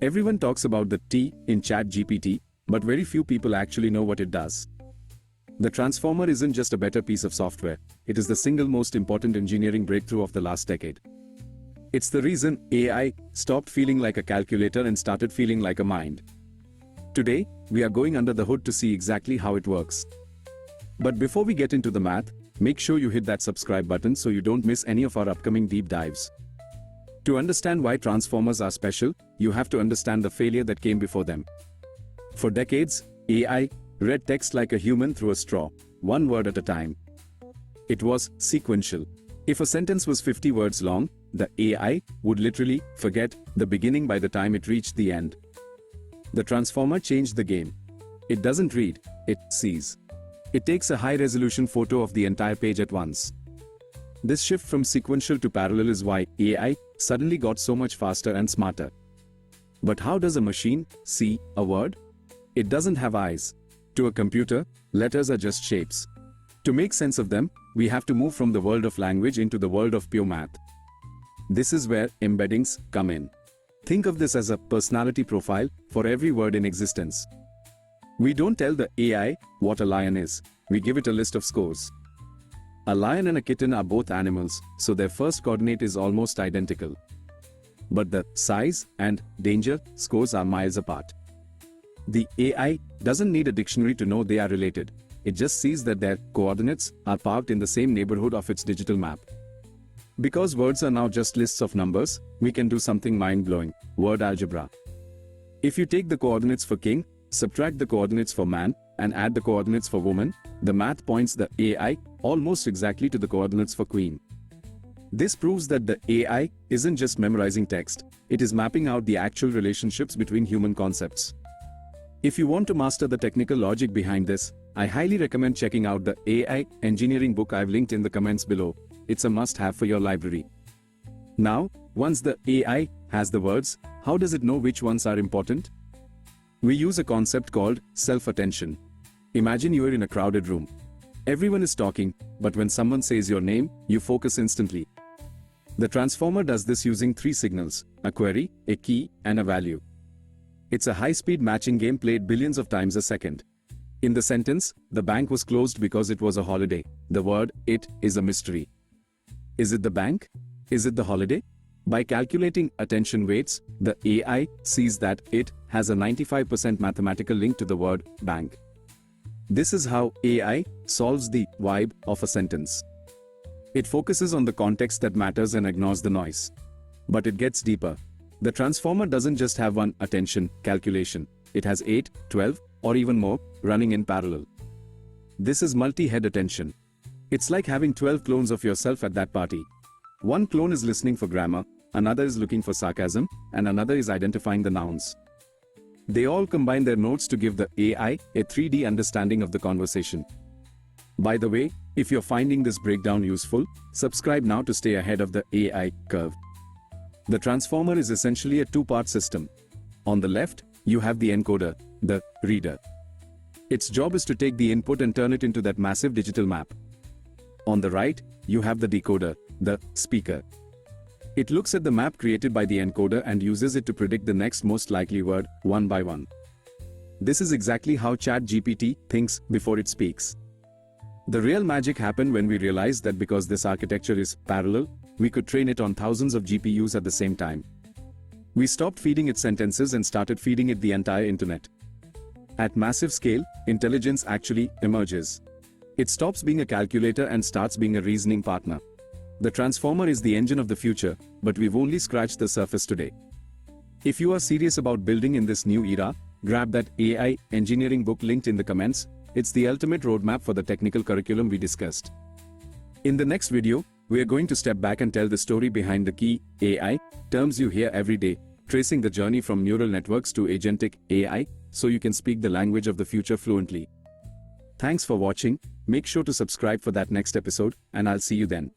Everyone talks about the T in ChatGPT, but very few people actually know what it does. The transformer isn't just a better piece of software, it is the single most important engineering breakthrough of the last decade. It's the reason AI stopped feeling like a calculator and started feeling like a mind. Today, we are going under the hood to see exactly how it works. But before we get into the math, make sure you hit that subscribe button so you don't miss any of our upcoming deep dives. To understand why transformers are special, you have to understand the failure that came before them. For decades, AI read text like a human through a straw, one word at a time. It was sequential. If a sentence was 50 words long, the AI would literally forget the beginning by the time it reached the end. The transformer changed the game. It doesn't read, it sees. It takes a high-resolution photo of the entire page at once. This shift from sequential to parallel is why AI suddenly got so much faster and smarter. But how does a machine see a word? It doesn't have eyes. To a computer, letters are just shapes. To make sense of them, we have to move from the world of language into the world of pure math. This is where embeddings come in. Think of this as a personality profile for every word in existence. We don't tell the AI what a lion is, we give it a list of scores. A lion and a kitten are both animals, so their first coordinate is almost identical. But the size and danger scores are miles apart. The AI doesn't need a dictionary to know they are related. It just sees that their coordinates are parked in the same neighborhood of its digital map. Because words are now just lists of numbers, we can do something mind-blowing: word algebra. If you take the coordinates for king, subtract the coordinates for man, and add the coordinates for woman, the math points the AI almost exactly to the coordinates for queen. This proves that the AI isn't just memorizing text, it is mapping out the actual relationships between human concepts. If you want to master the technical logic behind this, I highly recommend checking out the AI engineering book I've linked in the comments below. It's a must-have for your library. Now, once the AI has the words, how does it know which ones are important? We use a concept called self-attention. Imagine you are in a crowded room. Everyone is talking, but when someone says your name, you focus instantly. The transformer does this using three signals: a query, a key, and a value. It's a high-speed matching game played billions of times a second. In the sentence, the bank was closed because it was a holiday. The word "it" is a mystery. Is it the bank? Is it the holiday? By calculating attention weights, the AI sees that it has a 95% mathematical link to the word bank. This is how AI solves the vibe of a sentence. It focuses on the context that matters and ignores the noise. But it gets deeper. The transformer doesn't just have one attention calculation. It has 8, 12, or even more running in parallel. This is multi-head attention. It's like having 12 clones of yourself at that party. One clone is listening for grammar, another is looking for sarcasm, and another is identifying the nouns. They all combine their notes to give the AI a 3D understanding of the conversation. By the way, if you're finding this breakdown useful, subscribe now to stay ahead of the AI curve. The transformer is essentially a two-part system. On the left, you have the encoder, the reader. Its job is to take the input and turn it into that massive digital map. On the right, you have the decoder, the speaker. It looks at the map created by the encoder and uses it to predict the next most likely word, one by one. This is exactly how ChatGPT thinks before it speaks. The real magic happened when we realized that because this architecture is parallel, we could train it on thousands of GPUs at the same time. We stopped feeding it sentences and started feeding it the entire internet. At massive scale, intelligence actually emerges. It stops being a calculator and starts being a reasoning partner. The transformer is the engine of the future, but we've only scratched the surface today. If you are serious about building in this new era, grab that AI engineering book linked in the comments. It's the ultimate roadmap for the technical curriculum we discussed. In the next video, we are going to step back and tell the story behind the key AI terms you hear every day, tracing the journey from neural networks to agentic AI, so you can speak the language of the future fluently. Thanks for watching. Make sure to subscribe for that next episode, and I'll see you then.